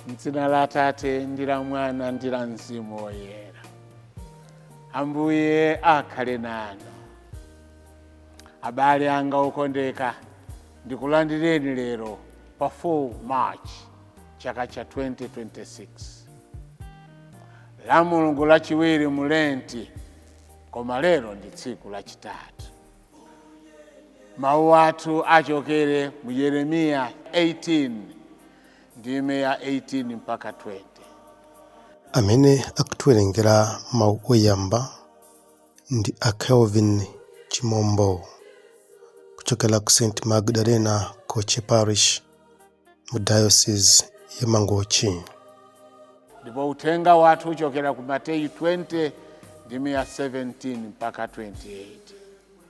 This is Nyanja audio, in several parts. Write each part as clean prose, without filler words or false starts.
M'dzina la Atate ndi la Mwana ndi la Mzimu Woyera. Ambuye akhale nanu. Abale anga okondeka, ndikulandireni lero pa 4 March chaka cha 2026. La Mulungu lachiwiri mu Lenti, koma lero ndi tsiku lachitatu. Mawu athu achokere mu Yeremiya 18 ndime ya 18 mpaka 20. Amene akutiwerengera mawu oyamba ndi a Kelvin Chimombo kuchokera ku St. Magdalena Koche Parish mu Diocese ya Mangochi. Ndipo uthenga wathu uchokera ku Mateyu 20 ndime ya 17 mpaka 28.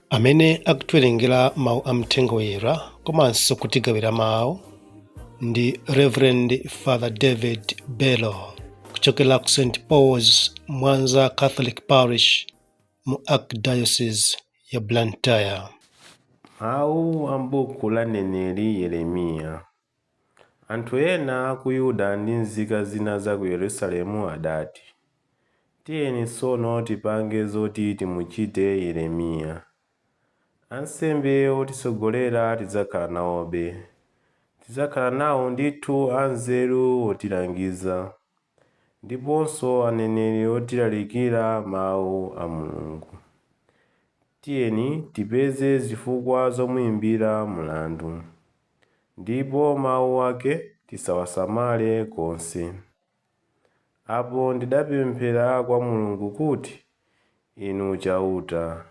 Amene akutiwerengera mawu amthenga oyera komanso kutigawira mawu ndi Reverend Father David Bello kuchokera ku St. Paul's Mwanza Catholic Parish mu Archdiocese ya Blantyre. Mawu ambuku la neneri Yeremiya. Anthu ena ku Yuda ndi nzika zina za ku Yerusalemu adati, tiyeni tsono tipange zoti timuchite Yeremiya. Ansembe otisogolera tidzakhala nawobe. Tidzakhala nawo ndithu anzeru otilangiza, ndiponso aneneri otilalikira mawu a Mulungu. Tiyeni tipeze zifukwa zomuyimbira mlandu, ndipo mawu ake tisawasamale konse. Apo ndidapemphera kwa Mulungu kuti, inu chauta,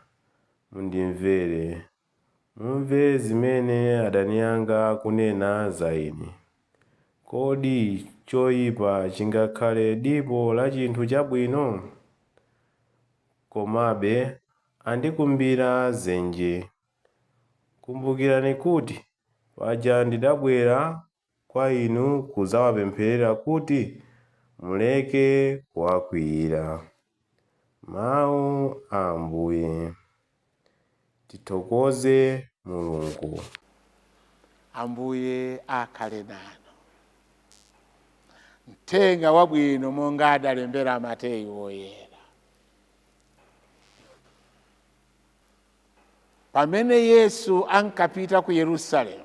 mundimvere. Mumve zimene adani anga kunena za ine. Kodi choyipa chingakhale dipo la chinthu chabwino? Komabe andikumbira zenje. Kumbukirani kuti paja ndidabwera kwa inu kudzawapempherera kuti muleke kuwakwiyira. Mawu a Ambuye. Tithokoze Mulungu. Ambuye akhale nanu. Mthenga wabwino monga adalembera Mateyu woyera. Pamene Yesu ankapita ku Yerusalemu,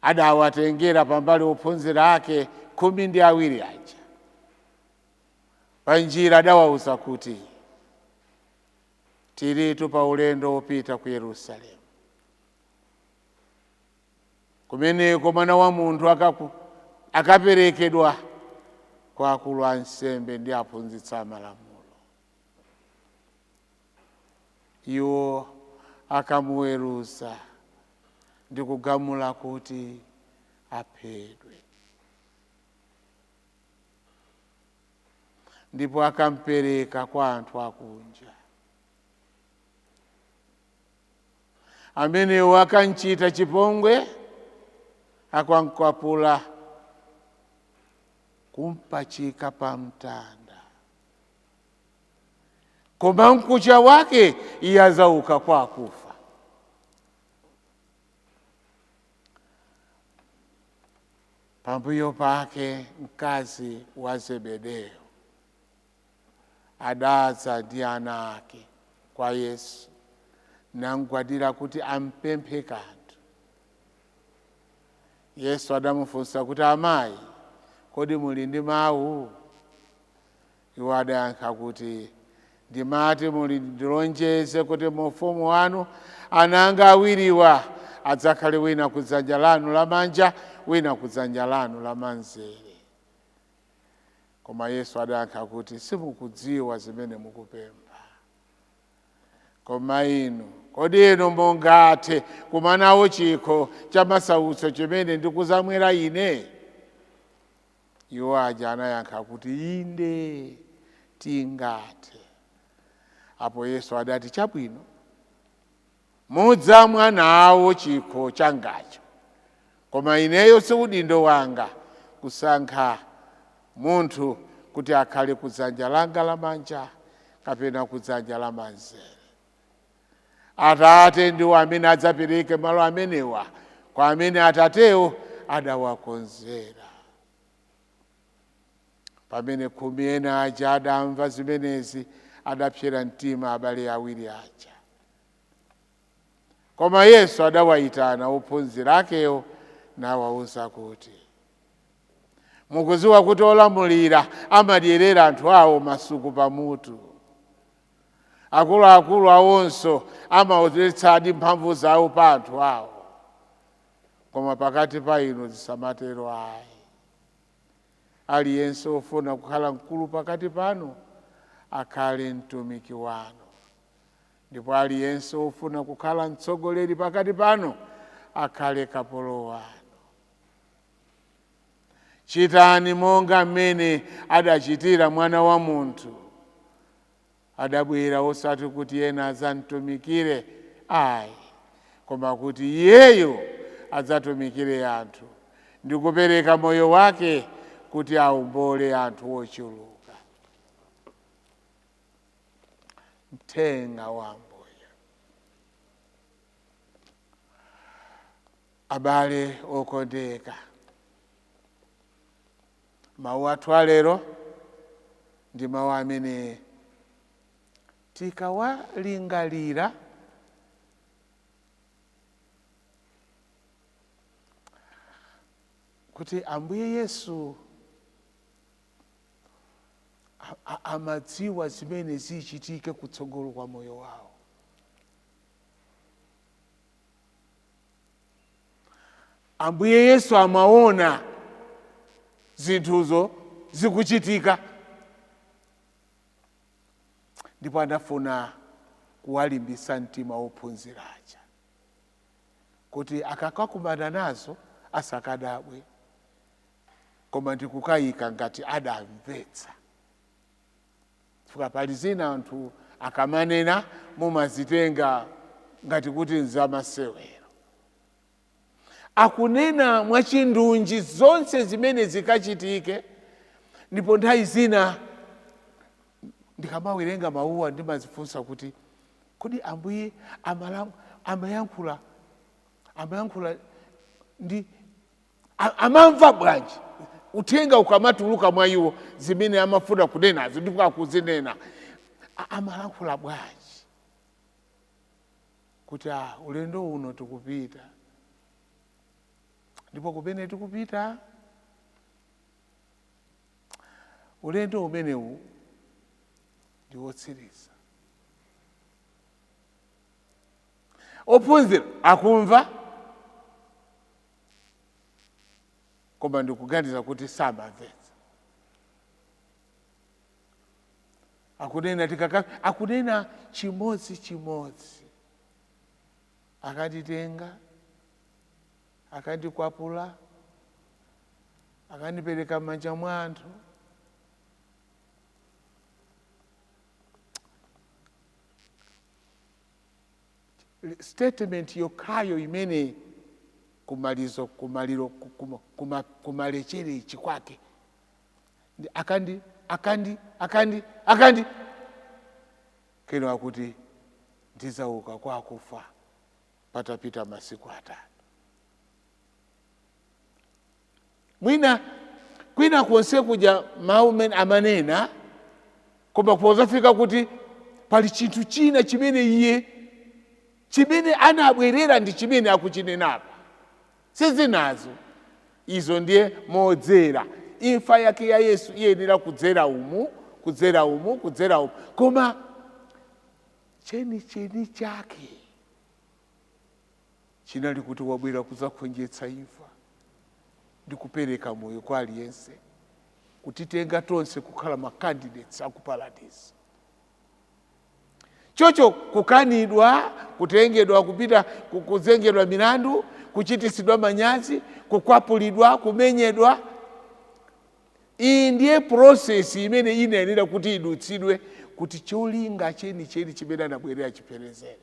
adawatengera pambali ophunzira ake 12 aja. Panjira adawauza kuti, tiritu pa ulendo wopita ku Yerusalemu. Kumeneko Mwana wa Munthu akaperekedwa kwa akulu ansembe ndi aphunzitsi amalamulo. Iwo akamuweruza ndi kugamula kuti aphedwe. Ndipo akampereka kwa anthu akunja. Amenewo akanchita chipongwe, akankwapula kumpachika pa mtanda. Koma mkucha wake iye azauka kwa akufa. Pambuyo pake mkazi wa Zebedeo adadza ndi ana ake kwa Yesu namugwadira kuti ampemphe kanthu. Yesu adamufunsa kuti, amayi, kodi muli ndi mawu? Iwo adayankha kuti, ndimati muli ndilonjeze kuti mu ufumu wanu ana anga awiriwa adzakhale wina kudzanja lanu lamanja, wina kudzanja lanu lamanzere. Koma Yesu adayankha kuti, simukudziwa zimene mukupempha. Koma inu, kodi inu mungathe kumanawo chikho cha masautso chimene ndikuzamwera ine? Iwo aja anayankha kuti inde tingathe. Apo Yesu adati chabwino, mudzamwa nawo chikho changacho, koma ineyo si udindo wanga kusankha munthu kuti akhale kudzanja langa lamanja kapena kudzanja lamanzere. Atate ndiwo amene adzapereke malo amenewa kwa amene Atatewo adawakonzera. Pamene khumi ena aja adamva zimenezi, adapsera mtima abale awiri aja. Koma Yesu adawayitana ophunzira akewo nawawuza kuti, mukudziwa kuti olamulira amadyerera anthu awo masuku pamutu. Akuluakulu awonso amaonetsadi mphamvu zawo pa anthu awo. Koma pakati pa inu zisamatero ayi. Aliyense ofuna kukhala mkulu pakati panu akhale mtumiki wanu, ndipo aliyense ofuna kukhala mtsogoleri pakati panu akhale kapolo wanu. Chitani monga mmene adachitira Mwana wa Munthu. Adabwera osati kuti yena adzamtumikire ayi, koma kuti iyeyo adzatumikire anthu ndi kupereka moyo wake kuti aumbole anthu ochuluka. Mthenga wa Ambuye. Abale okondeka, mawu athu alero ndi mawu amene tikawalingalira kuti Ambuye Yesu amadziwa zimene zichitike kutsogolo kwa moyo wawo. Ambuye Yesu amaona zinthuzo zikuchitika, ndipo anafuna kuwalimbisa mtima ophunzira aja kuti akakakumana nazo asakadabwe, koma ndikukayika ngati adamvetsa. Fuka pali zina anthu akamanena mumazitenga ngati kuti nzamasewero. Akunena mwachindunji zonse zimene zikachitike, ndipo nthawi zina ndikamawerenga mawuwa ndimazifunsa kuti kodi Ambuye amayankhula ndi amamva bwanji? Uthenga ukamatuluka mwa iwo zimene amafuna kunenazo ndipo akuzinena, amayankhula bwanji? Kuti ulendo uno tikupita, ndipo kumene tikupita ulendo umenewu ndi wotsiriza. Ophunzira akumva, koma ndikuganiza kuti samamvetsa. Akunena chimodzi. Akanditenga, akandikwapula, akandipereka m'manja mwa anthu. Statement yokhayo imene kumalechere ichi kwake akandi keno akuti ndizauka kwa akufa patapita masiku 3. Kwina konse kuja mawu amanena, koma pozafika kuti pali chinthu china chimene iye chimene anabwerera ndi chimene akuchinenapo. Sizinazo izo ndiye modzera. Imfa yake ya Yesu iyenera kudzera umu. Koma cheni chake chinali kuti wabwera kudzakhonjetsa imfa ndi kupereka moyo kwa aliyense, kutitenga tonse kukhala makandidates aku paradise. Chocho kukanidwa, kutengedwa kupita kuzengedwa milandu, kuchitisidwa manyazi, kukwapulidwa, kumenyedwa, iyi ndiye process imene inayenera kuti idutsidwe kuti cholinga chenicheni chimene anabwerera chiperekedwe.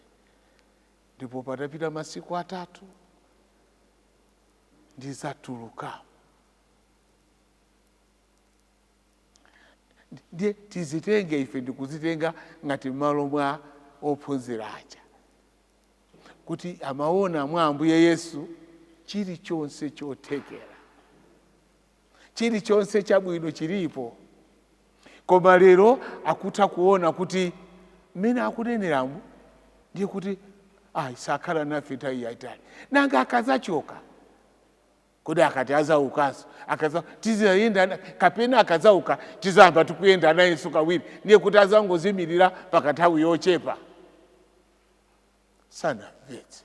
Ndipo patapita masiku 3 ndizatuluka. Ndiye tizitenge ife ndikuzitenga ngati m'malo mwa ophunzira aja, kuti amaona mwa Ambuye Yesu chilichonse chothekera, chilichonse chabwino chilipo. Koma lero akutha kuona kuti mmene akuneneramu ndiye kuti sakhala nafe nthawi yayitali. Nanga akazachoka kodi akati azaukanso tizayenda kapena akazauka tizamba tikuyenda nayenso kawiri, ndiye kuti azangozimirira pakanthawi yochepa. Sanamvetse.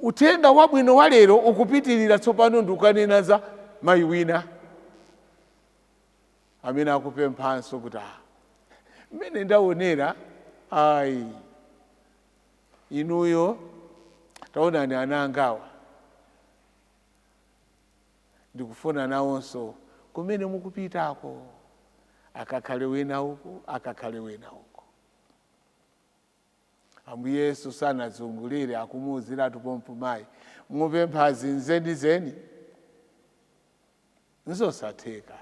Uthenga wabwino wa lero ukupitirira tsopano ndikunena za mayi wina amene akupemphanso kuti mmene ndaonera inuyo taonani ana angawa ndikufuna nawonso kumene mukupitako akakhale wina uku akakhale wina uku. Ambuye Yesu sanazungulire akumuwuziratu pompo mayi mupempha zenizeni nzosatheka.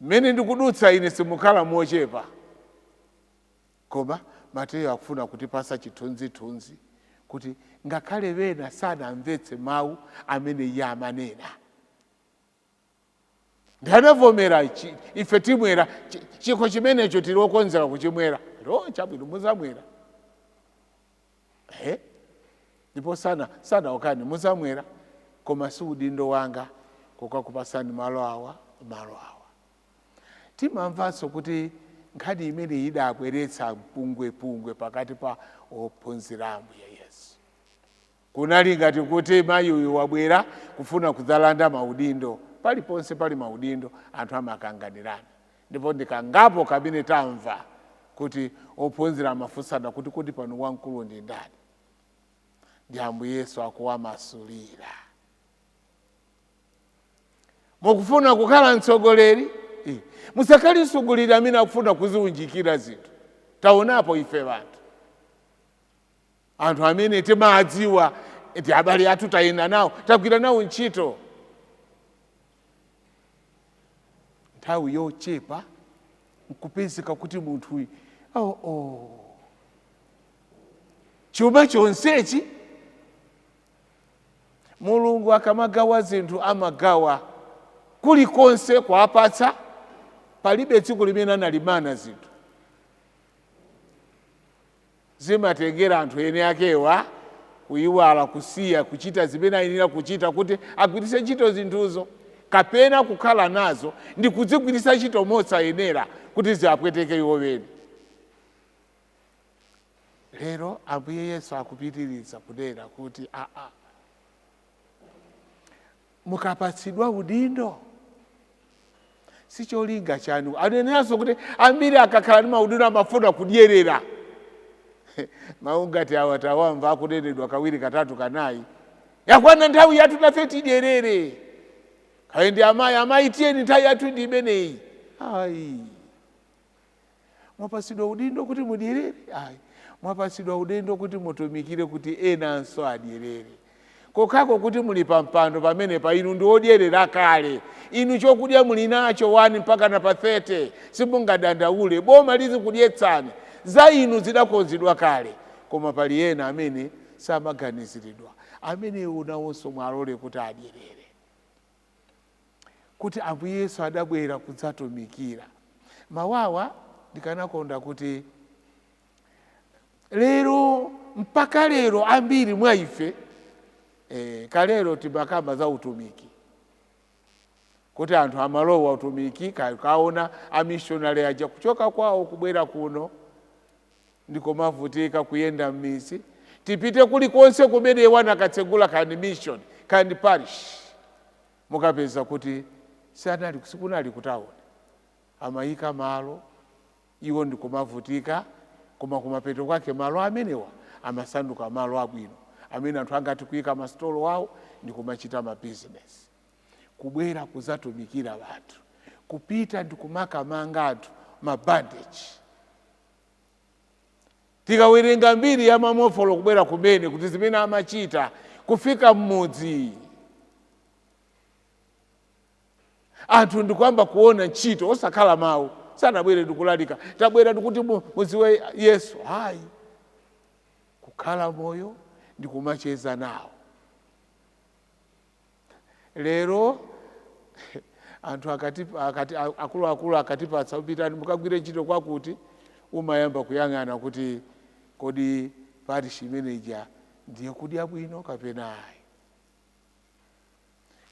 Mmene ndikudutsa ine simukhala mochepa. Koma Mateyo akufuna kutipasa chithunzithunzi kuti ngakhale wena sanamvetse mawu amene iye amanena. Ndanavomera ife timwera chikho chimenecho tili okonzera kuchimwera. Chabwino muzamwera. Ndipo sana okani muzamwera, koma si udindo wanga kukakupasani malo awa. Timamvanso kuti nkhani imene idabweretsa pungwe pakati pa ophunzira Ambuye Yesu. Kunali ngati kuti mayi uyu wabwera kufuna kudzalanda maudindo. Paliponse pali maudindo anthu amakanganirana. Ndipo ndikangapo kamene tamva kuti ophunzira amafunsana kuti pano wamkulu ndi ndani. Ndi Ambuye Yesu akuwamasulira. Mukufuna kukhala mtsogoleri? Musakhale mtsogoleri amene akufuna kuziunjikira zinthu. Taonapo ife anthu amene timadziwa eti abale athu tayenda nawo, tagwira nawo ntchito. Nthawi yochepa nkupezeka kuti munthu chuma chonsechi Mulungu akamagawa zinthu amagawa kulikonse kuwapatsa. Palibe tsiku limene analimana zinthu. Zimatengera anthu ene akewa kuyiwala kusiya kuchita zimene ayenera kuchita kuti agwiritse ntchito zinthuzo, kapena kukhala nazo ndi kudzigwiritsa ntchito mosayenera kuti ziwapweteke iwo weni. Lero Ambuye Yesu akupitiriza kunena kuti mukapatsidwa udindo si cholinga chanu. Aneneranso kuti ambiri akakhala ndi maudindo amafuna kudyerera. Mawu ngati awa tawamva akunenedwa kawiri katatu kanayi. Yakwana nthawi yathu nafe tidyerere. Kaya ndi amayi tiyeni nthawi yathu ndi imeneyi. Mwapatsidwa udindo kuti mudyerere? Mwapatsidwa udindo kuti mutumikire kuti enanso adyerere. Kokako kuti muli pampando pamene pa inu ndi odyerera kale. Inu chokudya muli nacho 1 mpaka na pa 30. Simungadandaule boma lizikudyetsani. Za inu zidakonzedwa kale. Koma pali ena amene samaganiziridwa, amene unawonso mwalole kuti adyerere. Kuti Ambuye Yesu adabwera kudzatumikira. Mawawa ndikanakonda kuti lero mpaka lero ambiri mwa ife kalero timakamba za utumiki. Kuti anthu amalowa utumiki kaona amishonari aja kuchoka kwawo kubwera kuno ndikomavutika kuyenda m'misi. Tipite kulikonse kumene wana katsegula kandi mission kandi parish. Mukapeza kuti sikunali kutaona. Amayika malo iwo ndikomavutika, koma kumapeto kwake malo amenewa amasanduka malo abwino. Amene anthu angati kuyika masitolo wawo ndikumachita mabizinesi, kubwera kuzatumikira watu, kupita ndikumakamanga anthu mabandeji. Tikawerenga mbiri ya mamofolo kubwera kumene kuti zimene amachita kufika mmudzi anthu ndikwamba kuona ntchito osakhala mawu, sanabwere ndikulalika tabwera ndikuti muziwe Yesu. Hayi, kukhala moyo ndikumacheza nawo. Lero anthu akuluakulu akatipatsa upitani mukagwire ntchito kwakuti, umayamba kuyang'ana kuti kodi parish manager ndiye kudya bwino kapena ayi.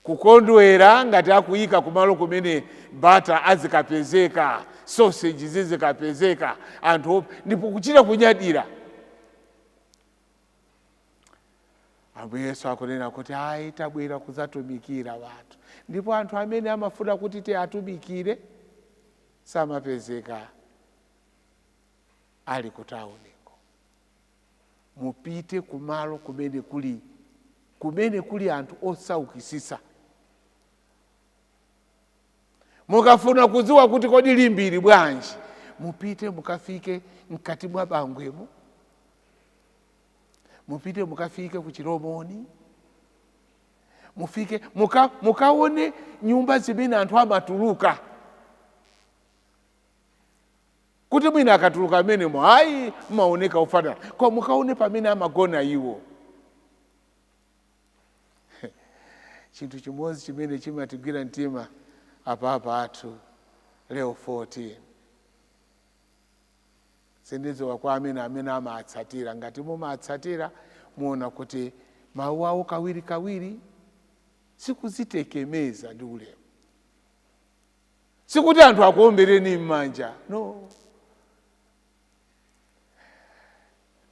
Kukondwera ngati akuyika kumalo kumene bata azikapezeka, sausage zizikapezeka, anthu ndipo kuchita kunyadira. Ambuye Yesu akunena kuti ayi tabwera kuzatumikira watu, ndipo anthu amene amafuna kuti tiatumikire samapezeka ali kutauniko. Mupite kumalo kumene kuli anthu osaukisisa. Mukafuna kuziwa kuti kodi limbiri bwanji, mupite mukafike mkati mwa bangwemo, mupite mukafike kuchiromoni, mufike mukaone nyumba zimene anthu amatuluka. Kuti mwina akatuluka menemo hayi maoneka ufanana, kwa mukaone pamene amagona iwo. Chinthu chimodzi chimene chimatigwira mtima apa athu Leo 14. Sindidziwa kwa amene amatsatira, ngati mumatsatira muona kuti mawu awo kawiri sikuzitekemeza ndi ulemu. Sikuti anthu akuombereni m'manja, no.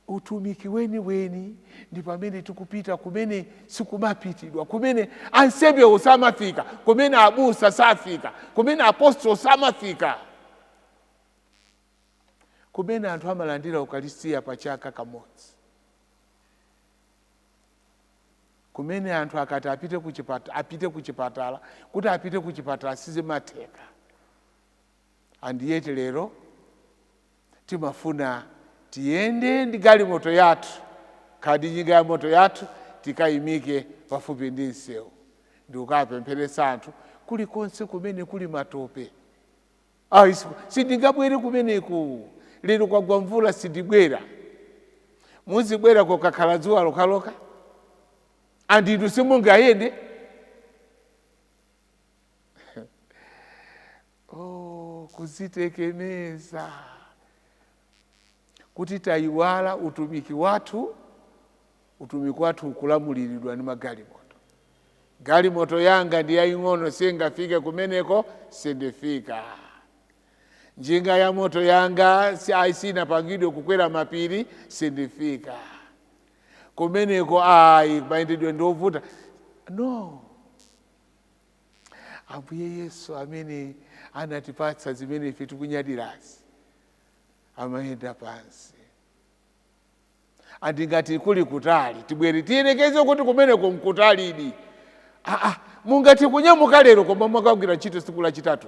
Utumiki weni ndi pamene tikupita kumene sikumapitidwa, kumene ansembe osamafika, kumene abusa safika, kumene apostolo samafika, kumene anthu amalandira ukaristiya pachaka kamodzi, kumene anthu akati apite kuchipatala kuti apite kuchipatala sizimatheka. Andiyete lero timafuna tiyende ndi galimoto yathu, khadi njinga ya moto yathu tikayimike pafupi ndi msewu, ndi ukapempheresa anthu kulikonse kumene kuli matope. Sindingabwere kumeneku, lero kwagwa mvula sindibwera. Muzibwera kokakhala dzuwa lokaloka, andinu simungayende. Kuzitekemeza kuti tayiwala utumiki wathu ukulamuliridwa ni magalimoto. Galimoto yanga ndi yaying'ono singafike kumeneko, sindifika. Njinga ya moto yanga sina pangidwe kukwera mapiri, sindifika. Kumeneko mayendedwe ndovuta, no. Ambuye Yesu amene anatipatsa zimene ife tikunyadirazi amayenda pansi. Andingati kuli kutali tibwere tiyelekeze kuti kumeneko mkutalidi. Mungati kunyamuka lero koma mwakagwira ntchito tsiku lachitatu.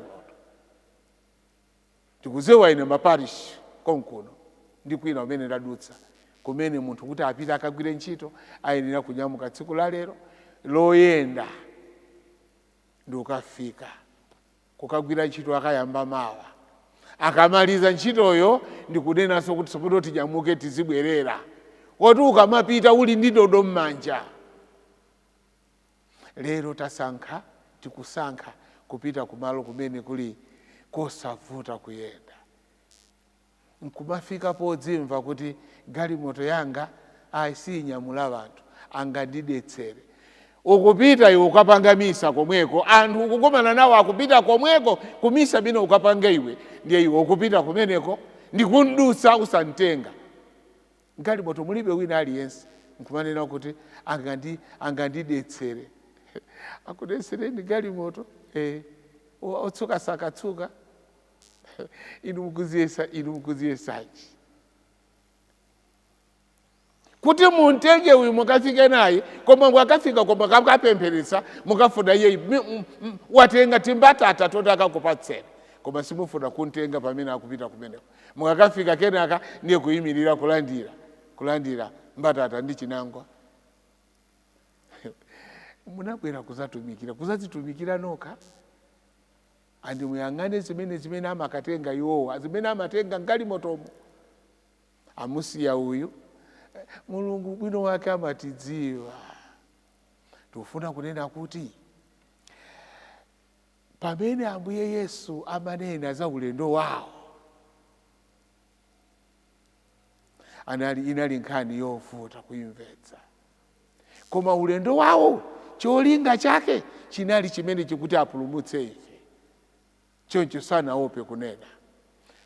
Tikuzewa ine maparish konkuno ndi kwina umene ndadutsa, kumene munthu kuti apite akagwire ntchito ayenera kunyamuka tsiku la lero loyenda ndi ukafika kukagwira ntchito akayamba mawa. Akamaliza ntchitoyo ndikunenanso kuti sokuti tinyamuke tizibwerera. Woti ukamapita uli ndi dodo m'manja. Lero tikusankha kupita kumalo kumene kuli kosavuta kuyenda. Nkumafika podzimva kuti galimoto yanga sinyamula wanthu, angandidetsere. Ukupita iwe ukapanga misa komweko, anthu ukukumana nawo akupita komweko kumisa bino ukapanga iwe, ndiye iwe ukupita kumeneko ndikundusa usantenga. Galimoto mulibe wina aliyense, nkumanena kuti angandidetsere. Akudetsere ndi galimoto, otsuka sakatsuka, inu mukuziyesa sachi. kuti muntenge uyu mukafike naye, koma mwakafika koma kakapempheresa mukafuna iye watenga timbatata toti akakupatseni, koma simufuna kuntenga pamene akupita kumeneko. Mukakafika kenaka ndiye kuyimirira kulandira mbatata ndi chinangwa. Munabwera kuzazitumikira nokha. Andi muyang'ane zimene amakatenga iwowa, zimene amatenga ngalimotomo. Amusiya uyu. Mulungu bwino wake amatidziwa. Tufuna kunena kuti pamene Ambuye Yesu amanena za ulendo wawo, inali nkhani yovuta kuimvetsa. Koma ulendo wawo cholinga chake chinali chimene chikuti apulumutse ife. Choncho sanaope kunena.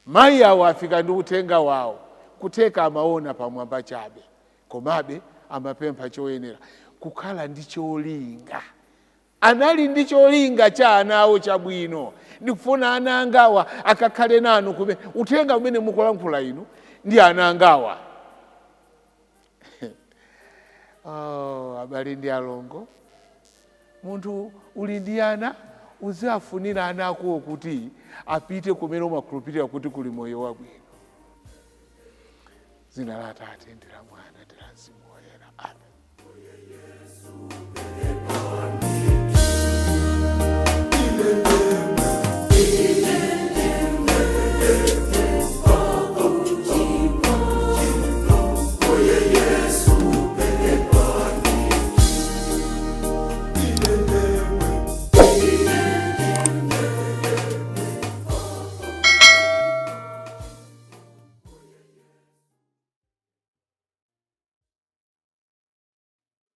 Mayi awo afika ndi uthenga wawo, kuteka amaona pamwamba chabe, komabe amapempha choyenera kukhala ndi cholinga. Anali ndi cholinga cha anawo chabwino. Ndikufuna ana angawa akakhale nanu kumene uthenga umene mukulankhula inu ndi ana angawa. Abale ndi alongo, munthu uli ndi ana uziafunira ana akuwo kuti apite kumene umakhulupirira kuti kuli moyo wabwino. Zina la Atate ndi la Mwana ndi la Mzimu.